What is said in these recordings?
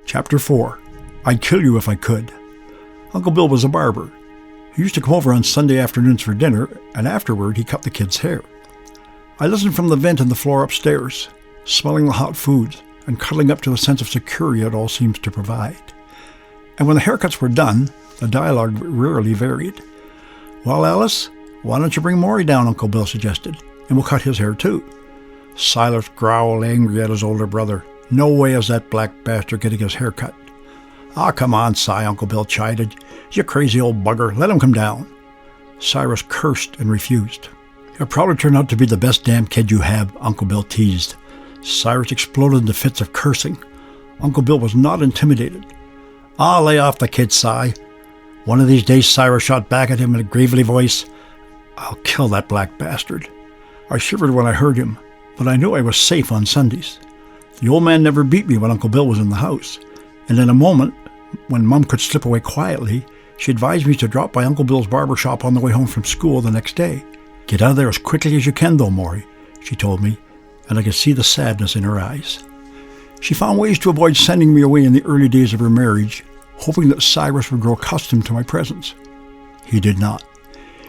Chapter 4. I'd kill you if I could. Uncle Bill was a barber. He used to come over on Sunday afternoons for dinner, and afterward he cut the kids' hair. I listened from the vent in the floor upstairs, smelling the hot foods and cuddling up to the sense of security it all seems to provide. And when the haircuts were done, the dialogue rarely varied. "Well, Alice, why don't you bring Maury down," Uncle Bill suggested, "and we'll cut his hair too." Silas growled angry at his older brother. "No way is that black bastard getting his hair cut." "Ah, come on, Si," Uncle Bill chided. "You crazy old bugger, let him come down." Cyrus cursed and refused. "He'll probably turn out to be the best damn kid you have," Uncle Bill teased. Cyrus exploded into fits of cursing. Uncle Bill was not intimidated. "Ah, lay off the kid, Si." One of these days, Cyrus shot back at him in a gravelly voice. "I'll kill that black bastard." I shivered when I heard him, but I knew I was safe on Sundays. The old man never beat me when Uncle Bill was in the house, and in a moment, when Mum could slip away quietly, she advised me to drop by Uncle Bill's barber shop on the way home from school the next day. "Get out of there as quickly as you can, though, Maury," she told me, and I could see the sadness in her eyes. She found ways to avoid sending me away in the early days of her marriage, hoping that Cyrus would grow accustomed to my presence. He did not.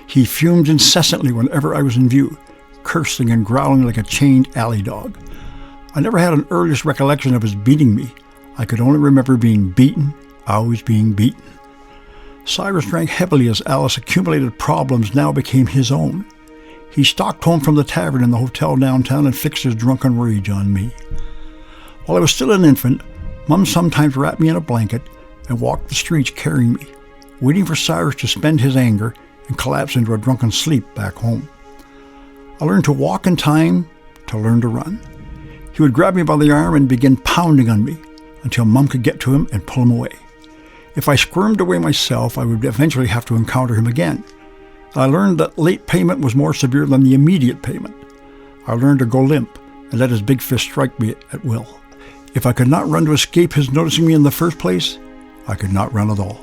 He fumed incessantly whenever I was in view, cursing and growling like a chained alley dog. I never had an earliest recollection of his beating me. I could only remember being beaten, always being beaten. Cyrus drank heavily as Alice's accumulated problems now became his own. He stalked home from the tavern in the hotel downtown and fixed his drunken rage on me. While I was still an infant, Mum sometimes wrapped me in a blanket and walked the streets carrying me, waiting for Cyrus to spend his anger and collapse into a drunken sleep back home. I learned to walk in time, to learn to run. He would grab me by the arm and begin pounding on me until Mum could get to him and pull him away. If I squirmed away myself, I would eventually have to encounter him again. I learned that late payment was more severe than the immediate payment. I learned to go limp and let his big fist strike me at will. If I could not run to escape his noticing me in the first place, I could not run at all.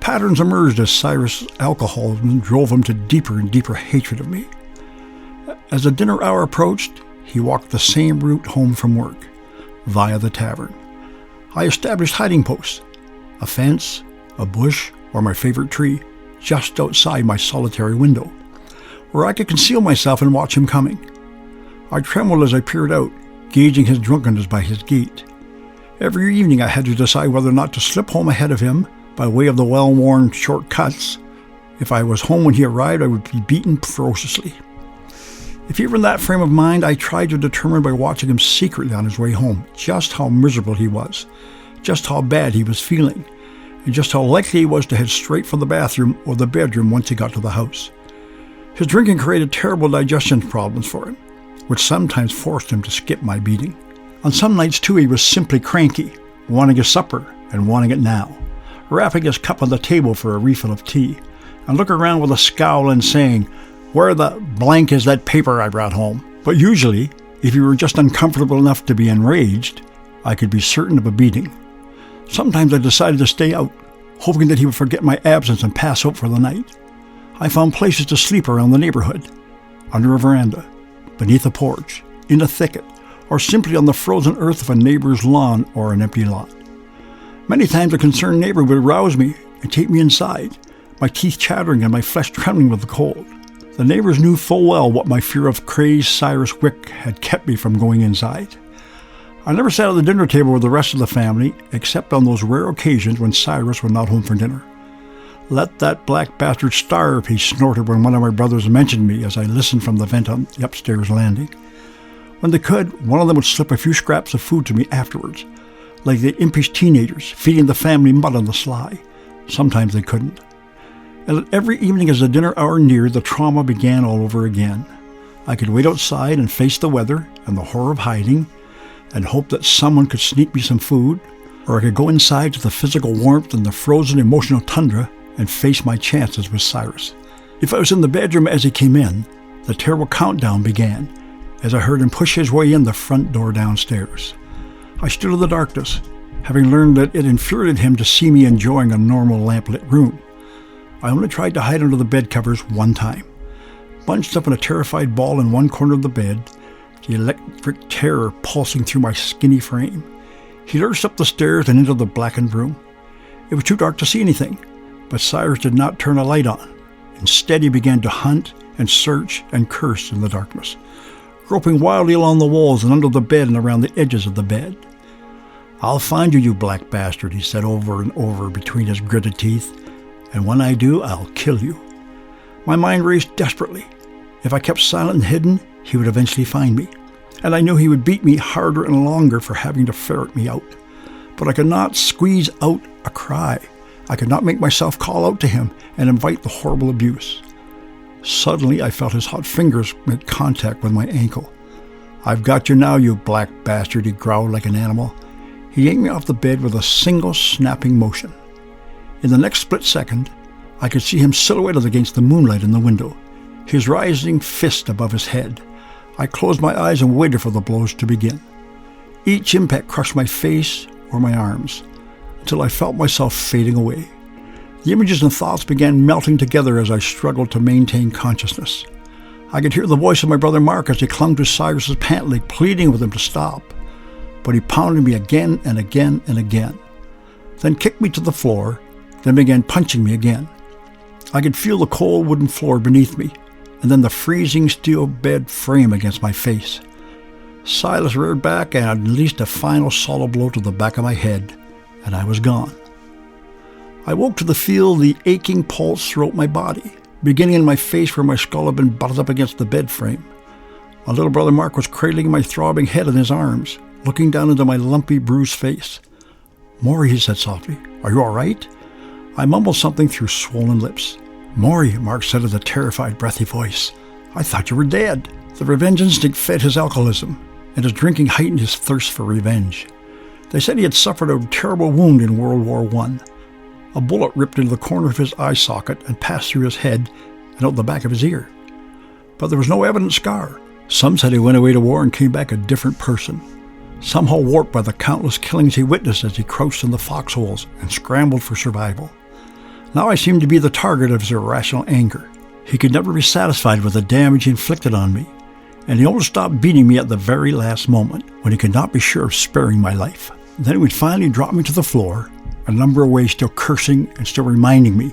Patterns emerged as Cyrus' alcoholism drove him to deeper and deeper hatred of me. As the dinner hour approached, he walked the same route home from work, via the tavern. I established hiding posts, a fence, a bush, or my favorite tree, just outside my solitary window, where I could conceal myself and watch him coming. I trembled as I peered out, gauging his drunkenness by his gait. Every evening I had to decide whether or not to slip home ahead of him by way of the well-worn shortcuts. If I was home when he arrived, I would be beaten ferociously. If he were in that frame of mind, I tried to determine by watching him secretly on his way home just how miserable he was, just how bad he was feeling, and just how likely he was to head straight for the bathroom or the bedroom once he got to the house. His drinking created terrible digestion problems for him, which sometimes forced him to skip my beating. On some nights, too, he was simply cranky, wanting his supper and wanting it now, rapping his cup on the table for a refill of tea, and looking around with a scowl and saying, "Where the blank is that paper I brought home?" But usually, if he were just uncomfortable enough to be enraged, I could be certain of a beating. Sometimes I decided to stay out, hoping that he would forget my absence and pass out for the night. I found places to sleep around the neighborhood, under a veranda, beneath a porch, in a thicket, or simply on the frozen earth of a neighbor's lawn or an empty lot. Many times a concerned neighbor would rouse me and take me inside, my teeth chattering and my flesh trembling with the cold. The neighbors knew full well what my fear of crazed Cyrus Wick had kept me from going inside. I never sat at the dinner table with the rest of the family, except on those rare occasions when Cyrus was not home for dinner. "Let that black bastard starve," he snorted when one of my brothers mentioned me as I listened from the vent on the upstairs landing. When they could, one of them would slip a few scraps of food to me afterwards, like the impish teenagers feeding the family mud on the sly. Sometimes they couldn't. And every evening as the dinner hour neared, the trauma began all over again. I could wait outside and face the weather and the horror of hiding, and hope that someone could sneak me some food, or I could go inside to the physical warmth and the frozen emotional tundra and face my chances with Cyrus. If I was in the bedroom as he came in, the terrible countdown began as I heard him push his way in the front door downstairs. I stood in the darkness, having learned that it infuriated him to see me enjoying a normal lamplit room. I only tried to hide under the bed covers one time. Bunched up in a terrified ball in one corner of the bed, the electric terror pulsing through my skinny frame, He lurched up the stairs and into the blackened room. It was too dark to see anything, but Cyrus did not turn a light on. Instead, he began to hunt and search and curse in the darkness, groping wildly along the walls and under the bed and around the edges of the bed. "I'll find you, you black bastard," he said over and over between his gritted teeth, "and when I do, I'll kill you." My mind raced desperately. If I kept silent and hidden, he would eventually find me, and I knew he would beat me harder and longer for having to ferret me out. But I could not squeeze out a cry. I could not make myself call out to him and invite the horrible abuse. Suddenly, I felt his hot fingers make contact with my ankle. "I've got you now, you black bastard," he growled like an animal. He yanked me off the bed with a single snapping motion. In the next split second, I could see him silhouetted against the moonlight in the window, his rising fist above his head. I closed my eyes and waited for the blows to begin. Each impact crushed my face or my arms, until I felt myself fading away. The images and thoughts began melting together as I struggled to maintain consciousness. I could hear the voice of my brother Mark as he clung to Cyrus's pant leg, pleading with him to stop. But he pounded me again and again and again, then kicked me to the floor, then began punching me again. I could feel the cold wooden floor beneath me, and then the freezing steel bed frame against my face. Silas reared back and unleashed a final solid blow to the back of my head, and I was gone. I woke to feel the aching pulse throughout my body, beginning in my face where my skull had been butted up against the bed frame. My little brother Mark was cradling my throbbing head in his arms, looking down into my lumpy, bruised face. "Maury," he said softly, "are you all right?" I mumbled something through swollen lips. "Maury," Mark said in a terrified, breathy voice, "I thought you were dead." The revenge instinct fed his alcoholism, and his drinking heightened his thirst for revenge. They said he had suffered a terrible wound in World War I. A bullet ripped into the corner of his eye socket and passed through his head and out the back of his ear. But there was no evident scar. Some said he went away to war and came back a different person, somehow warped by the countless killings he witnessed as he crouched in the foxholes and scrambled for survival. Now I seemed to be the target of his irrational anger. He could never be satisfied with the damage he inflicted on me, and he only stopped beating me at the very last moment, when he could not be sure of sparing my life. Then he would finally drop me to the floor, a number of ways still cursing and still reminding me,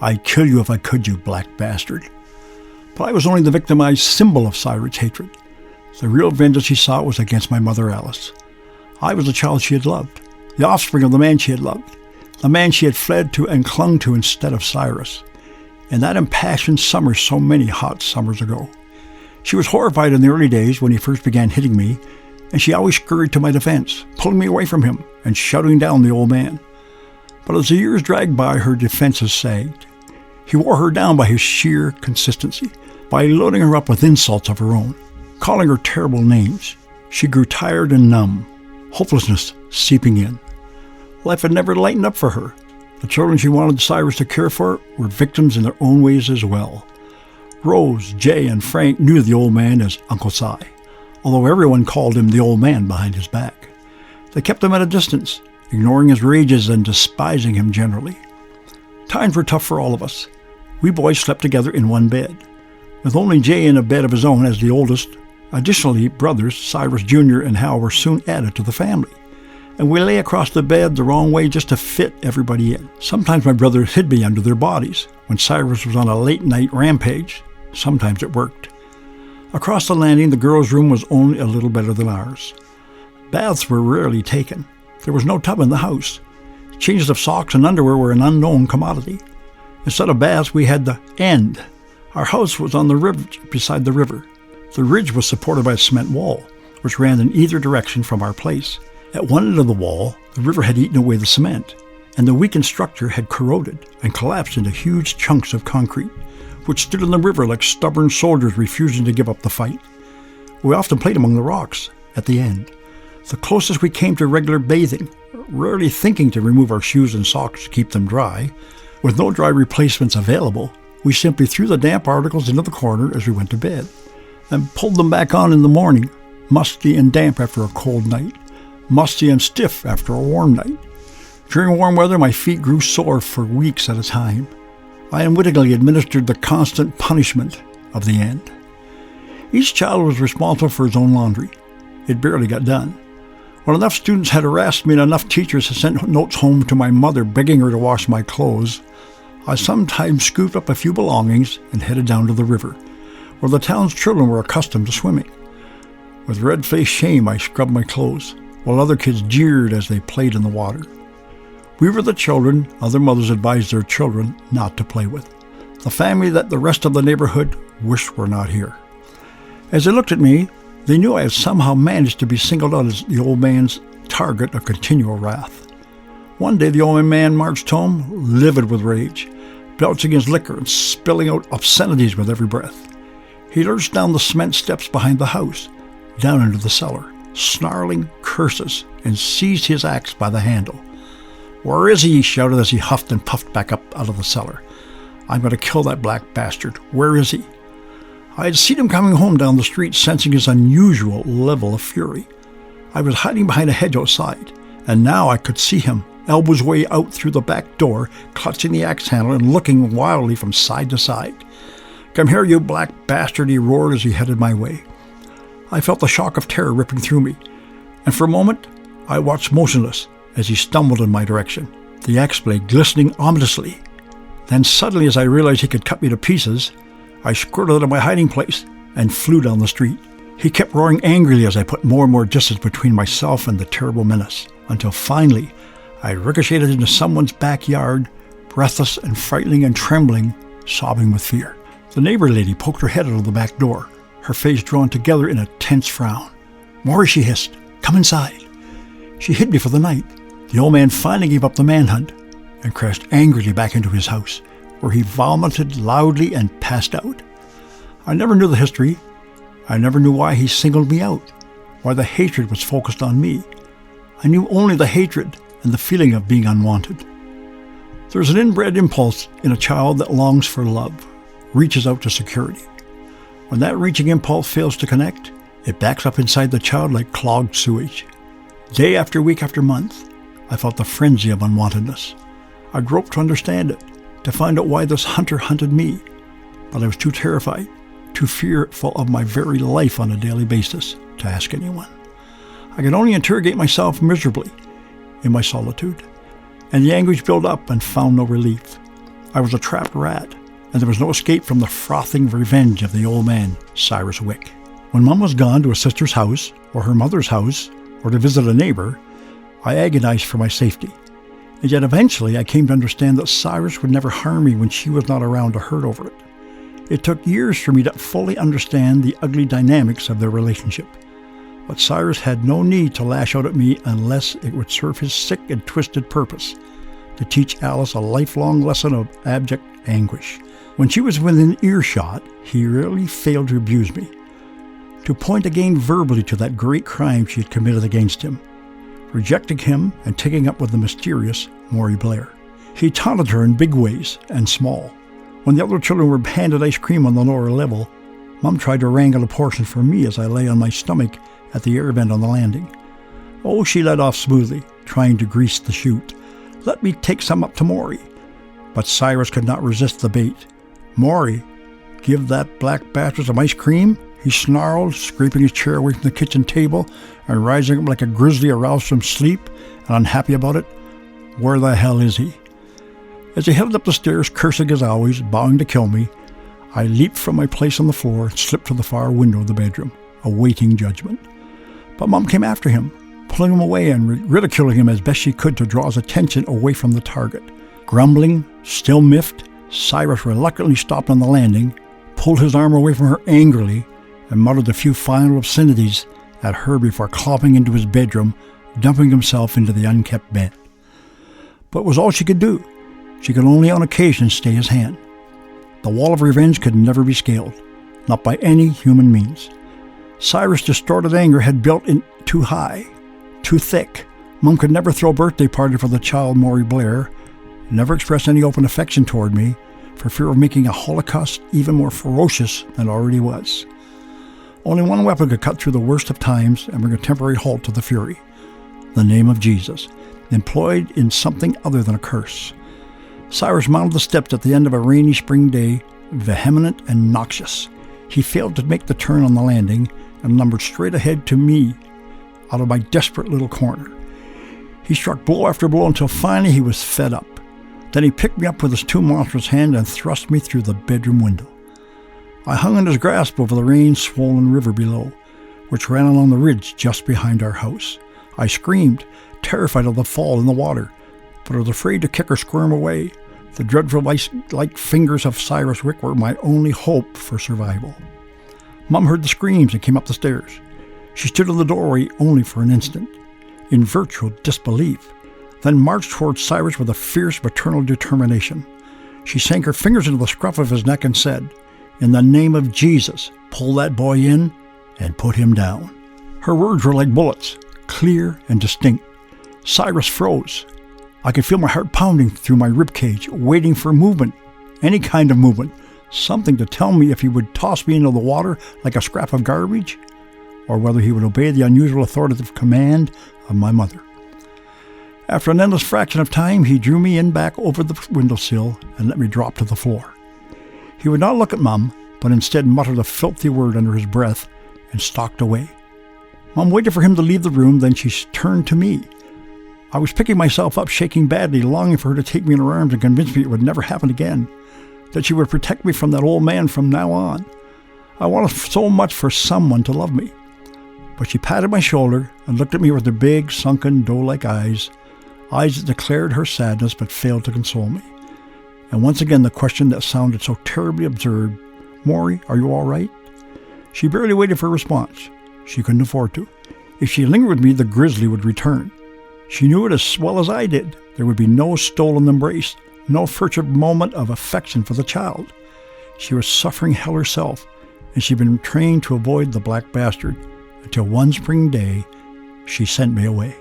"I'd kill you if I could, you black bastard." But I was only the victimized symbol of Cyrus' hatred. The real vengeance he sought was against my mother Alice. I was the child she had loved, the offspring of the man she had loved, the man she had fled to and clung to instead of Cyrus, in that impassioned summer so many hot summers ago. She was horrified in the early days when he first began hitting me, and she always scurried to my defense, pulling me away from him and shouting down the old man. But as the years dragged by, her defenses sagged. He wore her down by his sheer consistency, by loading her up with insults of her own, calling her terrible names. She grew tired and numb, hopelessness seeping in. Life had never lightened up for her. The children she wanted Cyrus to care for were victims in their own ways as well. Rose, Jay, and Frank knew the old man as Uncle Si, although everyone called him the old man behind his back. They kept him at a distance, ignoring his rages and despising him generally. Times were tough for all of us. We boys slept together in one bed, with only Jay in a bed of his own as the oldest. Additionally, brothers Cyrus Jr. and Hal were soon added to the family, and we lay across the bed the wrong way just to fit everybody in. Sometimes my brothers hid me under their bodies when Cyrus was on a late-night rampage. Sometimes it worked. Across the landing, the girls' room was only a little better than ours. Baths were rarely taken. There was no tub in the house. Changes of socks and underwear were an unknown commodity. Instead of baths, we had the end. Our house was on the ridge beside the river. The ridge was supported by a cement wall, which ran in either direction from our place. At one end of the wall, the river had eaten away the cement, and the weakened structure had corroded and collapsed into huge chunks of concrete, which stood in the river like stubborn soldiers refusing to give up the fight. We often played among the rocks at the end, the closest we came to regular bathing, rarely thinking to remove our shoes and socks to keep them dry. With no dry replacements available, we simply threw the damp articles into the corner as we went to bed, and pulled them back on in the morning, musty and damp after a cold night, musty and stiff after a warm night. During warm weather, my feet grew sore for weeks at a time. I unwittingly administered the constant punishment of the end. Each child was responsible for his own laundry. It barely got done. When enough students had harassed me and enough teachers had sent notes home to my mother begging her to wash my clothes, I sometimes scooped up a few belongings and headed down to the river, where the town's children were accustomed to swimming. With red-faced shame, I scrubbed my clothes, while other kids jeered as they played in the water. We were the children other mothers advised their children not to play with, the family that the rest of the neighborhood wished were not here. As they looked at me, they knew I had somehow managed to be singled out as the old man's target of continual wrath. One day the old man marched home, livid with rage, belching his liquor and spilling out obscenities with every breath. He lurched down the cement steps behind the house, down into the cellar, snarling curses, and seized his axe by the handle. "Where is he?" he shouted as he huffed and puffed back up out of the cellar. "I'm going to kill that black bastard. Where is he?" I had seen him coming home down the street, sensing his unusual level of fury. I was hiding behind a hedge outside, and now I could see him, elbow his way out through the back door, clutching the axe handle and looking wildly from side to side. "Come here, you black bastard," he roared as he headed my way. I felt the shock of terror ripping through me, and for a moment I watched motionless as he stumbled in my direction, the axe blade glistening ominously. Then suddenly, as I realized he could cut me to pieces, I squirted out of my hiding place and flew down the street. He kept roaring angrily as I put more and more distance between myself and the terrible menace, until finally I ricocheted into someone's backyard, breathless and frightening and trembling, sobbing with fear. The neighbor lady poked her head out of the back door, her face drawn together in a tense frown. "Maury," she hissed, "come inside." She hid me for the night. The old man finally gave up the manhunt and crashed angrily back into his house, where he vomited loudly and passed out. I never knew the history. I never knew why he singled me out, why the hatred was focused on me. I knew only the hatred and the feeling of being unwanted. There's an inbred impulse in a child that longs for love, reaches out to security. When that reaching impulse fails to connect, it backs up inside the child like clogged sewage. Day after week after month, I felt the frenzy of unwantedness. I groped to understand it, to find out why this hunter hunted me, but I was too terrified, too fearful of my very life on a daily basis to ask anyone. I could only interrogate myself miserably in my solitude, and the anguish built up and found no relief. I was a trapped rat, and there was no escape from the frothing revenge of the old man, Cyrus Wick. When Mom was gone to her sister's house, or her mother's house, or to visit a neighbor, I agonized for my safety. And yet eventually I came to understand that Cyrus would never harm me when she was not around to hurt over it. It took years for me to fully understand the ugly dynamics of their relationship. But Cyrus had no need to lash out at me unless it would serve his sick and twisted purpose, to teach Alice a lifelong lesson of abject anguish. When she was within earshot, he rarely failed to abuse me, to point again verbally to that great crime she had committed against him, rejecting him and taking up with the mysterious Maury Blair. He taunted her in big ways and small. When the other children were handed ice cream on the lower level, Mom tried to wrangle a portion for me as I lay on my stomach at the air vent on the landing. Oh, she led off smoothly, trying to grease the chute. "Let me take some up to Maury." But Cyrus could not resist the bait. "Maury, give that black bastard some ice cream?" he snarled, scraping his chair away from the kitchen table and rising up like a grizzly aroused from sleep and unhappy about it. "Where the hell is he?" As he headed up the stairs, cursing as always, vowing to kill me, I leaped from my place on the floor and slipped to the far window of the bedroom, awaiting judgment. But Mom came after him, pulling him away and ridiculing him as best she could to draw his attention away from the target. Grumbling, still miffed, Cyrus reluctantly stopped on the landing, pulled his arm away from her angrily, and muttered a few final obscenities at her before clopping into his bedroom, dumping himself into the unkept bed. But it was all she could do. She could only on occasion stay his hand. The wall of revenge could never be scaled, not by any human means. Cyrus' distorted anger had built in too high, too thick. Mom could never throw a birthday party for the child Maury Blair, never express any open affection toward me, for fear of making a holocaust even more ferocious than it already was. Only one weapon could cut through the worst of times and bring a temporary halt to the fury: the name of Jesus, employed in something other than a curse. Cyrus mounted the steps at the end of a rainy spring day, vehement and noxious. He failed to make the turn on the landing and lumbered straight ahead to me, out of my desperate little corner. He struck blow after blow until finally he was fed up. Then he picked me up with his two monstrous hands and thrust me through the bedroom window. I hung in his grasp over the rain-swollen river below, which ran along the ridge just behind our house. I screamed, terrified of the fall in the water, but I was afraid to kick or squirm away. The dreadful light fingers of Cyrus Wick were my only hope for survival. Mom heard the screams and came up the stairs. She stood in the doorway only for an instant, in virtual disbelief, then marched towards Cyrus with a fierce maternal determination. She sank her fingers into the scruff of his neck and said, "In the name of Jesus, pull that boy in and put him down." Her words were like bullets, clear and distinct. Cyrus froze. I could feel my heart pounding through my ribcage, waiting for movement, any kind of movement, something to tell me if he would toss me into the water like a scrap of garbage, or whether he would obey the unusual authoritative command of my mother. After an endless fraction of time, he drew me in back over the windowsill and let me drop to the floor. He would not look at Mom, but instead muttered a filthy word under his breath and stalked away. Mom waited for him to leave the room, then she turned to me. I was picking myself up, shaking badly, longing for her to take me in her arms and convince me it would never happen again, that she would protect me from that old man from now on. I wanted so much for someone to love me. But she patted my shoulder and looked at me with her big, sunken, doe-like eyes that declared her sadness but failed to console me. And once again the question that sounded so terribly absurd, "Maury, are you all right?" She barely waited for a response. She couldn't afford to. If she lingered with me, the grizzly would return. She knew it as well as I did. There would be no stolen embrace, no furtive moment of affection for the child. She was suffering hell herself, and she'd been trained to avoid the black bastard, until one spring day she sent me away.